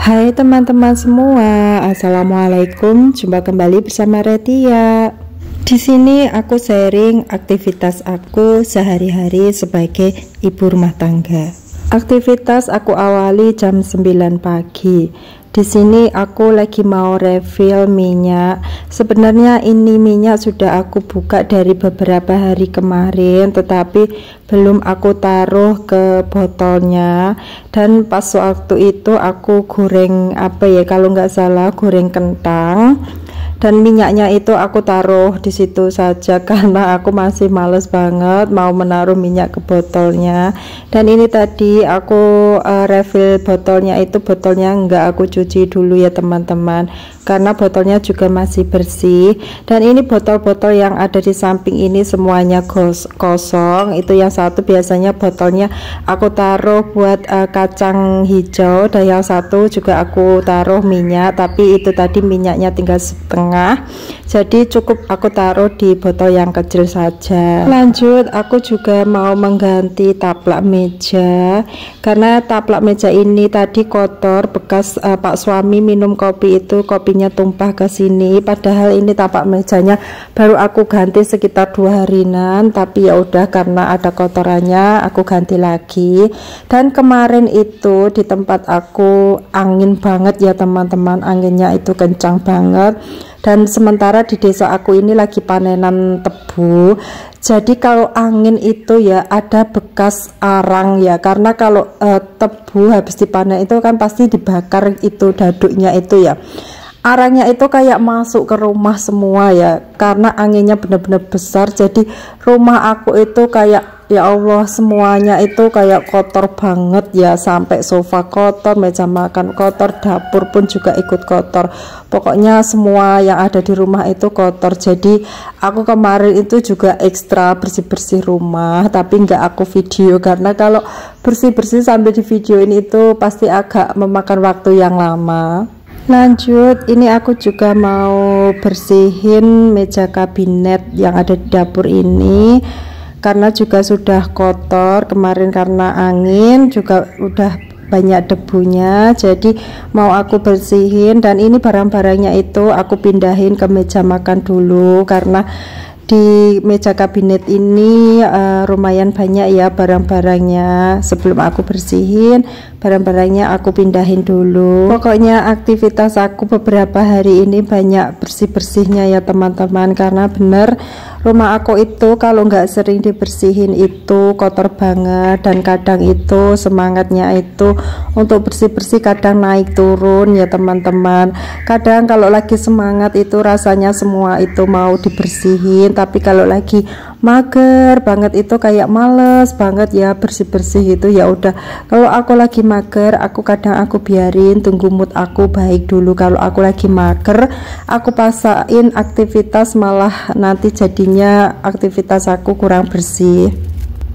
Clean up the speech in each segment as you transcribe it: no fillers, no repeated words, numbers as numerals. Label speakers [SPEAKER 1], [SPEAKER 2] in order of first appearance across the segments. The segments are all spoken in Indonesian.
[SPEAKER 1] Hai teman-teman semua, assalamualaikum. Jumpa kembali bersama Retia. Di sini aku sharing aktivitas aku sehari-hari sebagai ibu rumah tangga. Aktivitas aku awali jam 9 pagi. Di sini aku lagi mau refill minyak. Sebenarnya ini minyak sudah aku buka dari beberapa hari kemarin, tetapi belum aku taruh ke botolnya. Dan pas waktu itu aku goreng kalau nggak salah goreng kentang. Dan minyaknya itu aku taruh di situ saja karena aku masih males banget mau menaruh minyak ke botolnya. Dan ini tadi aku refill botolnya itu, botolnya enggak aku cuci dulu ya teman-teman, karena botolnya juga masih bersih. Dan ini botol-botol yang ada di samping ini semuanya kosong. Itu yang satu biasanya botolnya aku taruh buat kacang hijau, dan yang satu juga aku taruh minyak, tapi itu tadi minyaknya tinggal setengah, jadi cukup aku taruh di botol yang kecil saja. Lanjut, aku juga mau mengganti taplak meja karena taplak meja ini tadi kotor bekas Pak suami minum kopi itu, kopinya tumpah ke sini. Padahal ini taplak mejanya baru aku ganti sekitar 2 harian, tapi ya udah karena ada kotorannya aku ganti lagi. Dan kemarin itu di tempat aku angin banget ya teman-teman, anginnya itu kencang banget. Dan sementara di desa aku ini lagi panenan tebu, jadi kalau angin itu ya ada bekas arang ya, karena kalau tebu habis dipanen itu kan pasti dibakar itu daduknya itu ya, arangnya itu kayak masuk ke rumah semua ya, karena anginnya benar-benar besar. Jadi rumah aku itu kayak, ya Allah, semuanya itu kayak kotor banget ya, sampai sofa kotor, meja makan kotor, dapur pun juga ikut kotor. Pokoknya semua yang ada di rumah itu kotor. Jadi aku kemarin itu juga ekstra bersih-bersih rumah, tapi nggak aku video karena kalau bersih-bersih sambil di video ini itu pasti agak memakan waktu yang lama. Lanjut, ini aku juga mau bersihin meja kabinet yang ada di dapur ini karena juga sudah kotor kemarin karena angin, juga udah banyak debunya, jadi mau aku bersihin. Dan ini barang-barangnya itu aku pindahin ke meja makan dulu karena di meja kabinet ini lumayan banyak ya barang-barangnya. Sebelum aku bersihin, barang-barangnya aku pindahin dulu. Pokoknya aktivitas aku beberapa hari ini banyak bersih-bersihnya ya teman-teman, karena bener rumah aku itu kalau nggak sering dibersihin itu kotor banget. Dan kadang itu semangatnya itu untuk bersih-bersih kadang naik turun ya teman-teman. Kadang kalau lagi semangat itu rasanya semua itu mau dibersihin, tapi kalau lagi mager banget itu kayak males banget ya bersih-bersih itu. Ya udah, kalau aku lagi mager aku kadang aku biarin, tunggu mood aku baik dulu. Kalau aku lagi mager aku pasain aktivitas, malah nanti jadinya aktivitas aku kurang bersih.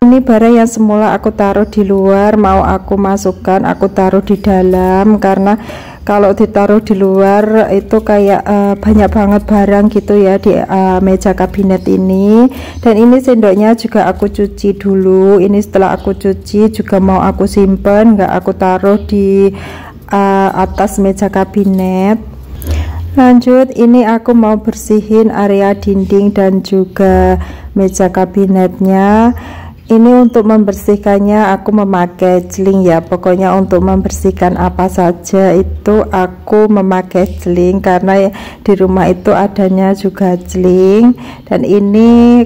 [SPEAKER 1] Ini barang yang semula aku taruh di luar mau aku masukkan, aku taruh di dalam, karena kalau ditaruh di luar itu kayak banyak banget barang gitu ya di meja kabinet ini. Dan ini sendoknya juga aku cuci dulu. Ini setelah aku cuci juga mau aku simpen, nggak aku taruh di atas meja kabinet. Lanjut, ini aku mau bersihin area dinding dan juga meja kabinetnya. Ini untuk membersihkannya aku memakai celing ya. Pokoknya untuk membersihkan apa saja itu aku memakai celing, karena di rumah itu adanya juga celing. Dan ini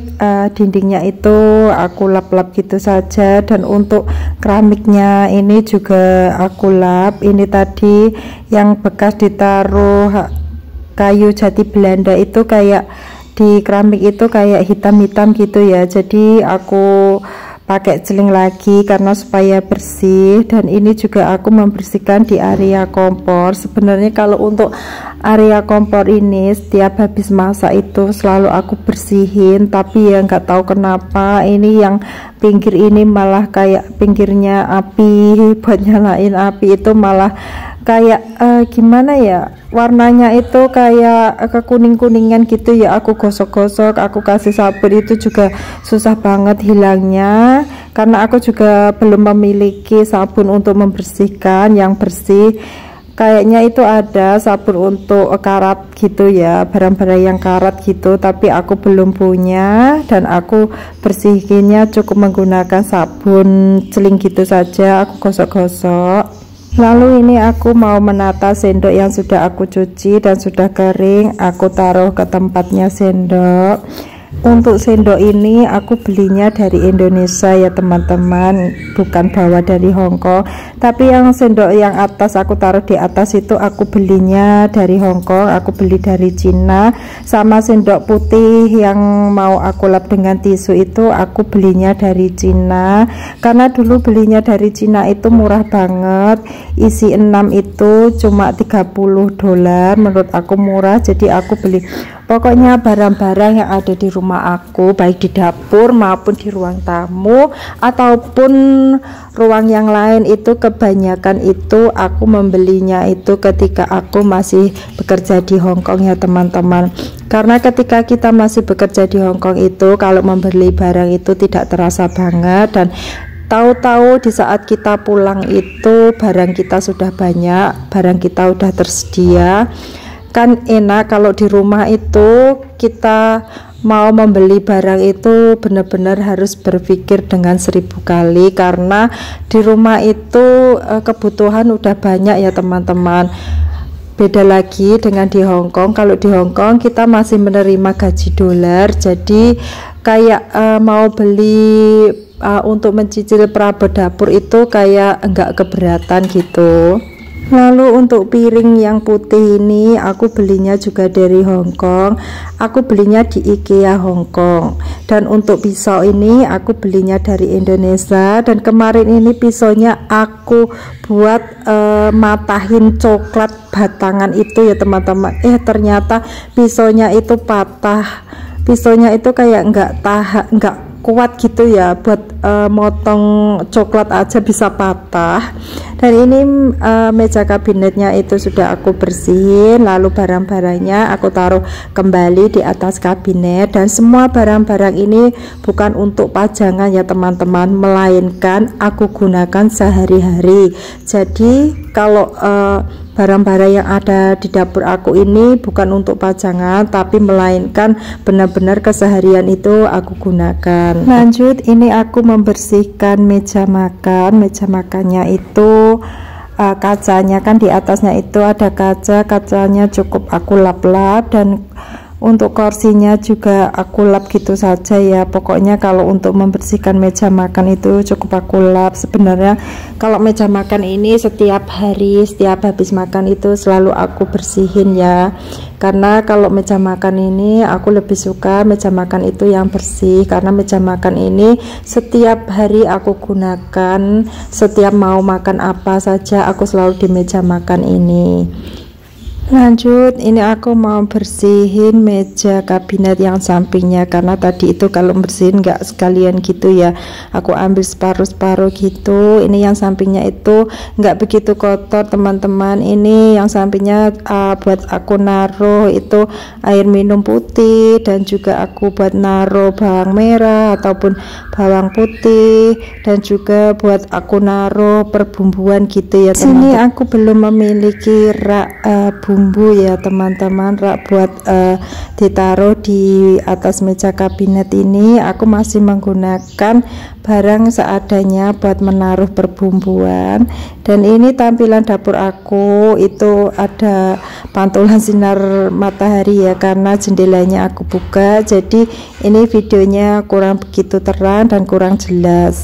[SPEAKER 1] dindingnya itu aku lap-lap gitu saja. Dan untuk keramiknya ini juga aku lap. Ini tadi yang bekas ditaruh kayu jati Belanda itu kayak di keramik itu kayak hitam-hitam gitu ya, jadi aku pakai celing lagi karena supaya bersih. Dan ini juga aku membersihkan di area kompor. Sebenarnya kalau untuk area kompor ini setiap habis masak itu selalu aku bersihin, tapi ya nggak tahu kenapa ini yang pinggir ini malah kayak pinggirnya api buat nyalain api itu malah kayak gimana ya, warnanya itu kayak kekuning-kuningan gitu ya. Aku gosok-gosok, aku kasih sabun itu juga susah banget hilangnya, karena aku juga belum memiliki sabun untuk membersihkan yang bersih. kayaknya itu ada sabun untuk karat gitu ya, barang-barang yang karat gitu, tapi aku belum punya dan aku bersihinnya cukup menggunakan sabun celing gitu saja. Aku gosok-gosok. Lalu ini aku mau menata sendok yang sudah aku cuci dan sudah kering. Aku taruh ke tempatnya sendok. Untuk sendok ini aku belinya dari Indonesia ya teman-teman, bukan bawa dari Hongkong. Tapi yang sendok yang atas aku taruh di atas itu aku belinya dari Hongkong, aku beli dari Cina. Sama sendok putih yang mau aku lap dengan tisu itu aku belinya dari Cina, karena dulu belinya dari Cina itu murah banget, isi 6 itu cuma $30, menurut aku murah, jadi aku beli. Pokoknya barang-barang yang ada di rumah aku, baik di dapur maupun di ruang tamu ataupun ruang yang lain, itu kebanyakan itu aku membelinya itu ketika aku masih bekerja di Hongkong ya teman-teman. Karena ketika kita masih bekerja di Hongkong itu, kalau membeli barang itu tidak terasa banget, dan tahu-tahu di saat kita pulang itu barang kita sudah banyak, barang kita udah tersedia. Kan enak. Kalau di rumah itu kita mau membeli barang itu benar-benar harus berpikir dengan 1000 kali, karena di rumah itu kebutuhan udah banyak ya teman-teman. Beda lagi dengan di Hongkong. Kalau di Hongkong kita masih menerima gaji dolar, jadi kayak mau beli untuk mencicil perabot dapur itu kayak enggak keberatan gitu. Lalu untuk piring yang putih ini aku belinya juga dari Hongkong, aku belinya di IKEA Hongkong. Dan untuk pisau ini aku belinya dari Indonesia, dan kemarin ini pisaunya aku buat matahin coklat batangan itu ya teman-teman. Ternyata pisaunya itu patah, pisaunya itu kayak enggak kuat gitu ya, buat motong coklat aja bisa patah. Dan ini meja kabinetnya itu sudah aku bersihin, lalu barang-barangnya aku taruh kembali di atas kabinet. Dan semua barang-barang ini bukan untuk pajangan ya teman-teman, melainkan aku gunakan sehari-hari. Jadi kalau barang-barang yang ada di dapur aku ini bukan untuk pajangan, tapi melainkan benar-benar keseharian itu aku gunakan. Lanjut, ini aku membersihkan meja makan. Meja makannya itu kacanya kan di atasnya itu ada kacanya cukup aku lap-lap, dan untuk kursinya juga aku lap gitu saja ya. Pokoknya kalau untuk membersihkan meja makan itu cukup aku lap. Sebenarnya kalau meja makan ini setiap hari, setiap habis makan itu selalu aku bersihin ya, karena kalau meja makan ini aku lebih suka meja makan itu yang bersih, karena meja makan ini setiap hari aku gunakan, setiap mau makan apa saja aku selalu di meja makan ini. Lanjut, ini aku mau bersihin meja kabinet yang sampingnya, karena tadi itu kalau bersihin nggak sekalian gitu ya, aku ambil separuh-separuh gitu. Ini yang sampingnya itu nggak begitu kotor teman-teman. Ini yang sampingnya buat aku naruh itu air minum putih, dan juga aku buat naruh bawang merah ataupun bawang putih, dan juga buat aku naruh perbumbuan gitu ya teman-teman. Sini aku belum memiliki rak bumbu ya teman-teman, rak buat ditaruh di atas meja kabinet ini. Aku masih menggunakan barang seadanya buat menaruh perbumbuan. Dan ini tampilan dapur aku, itu ada pantulan sinar matahari ya, karena jendelanya aku buka, jadi ini videonya kurang begitu terang dan kurang jelas.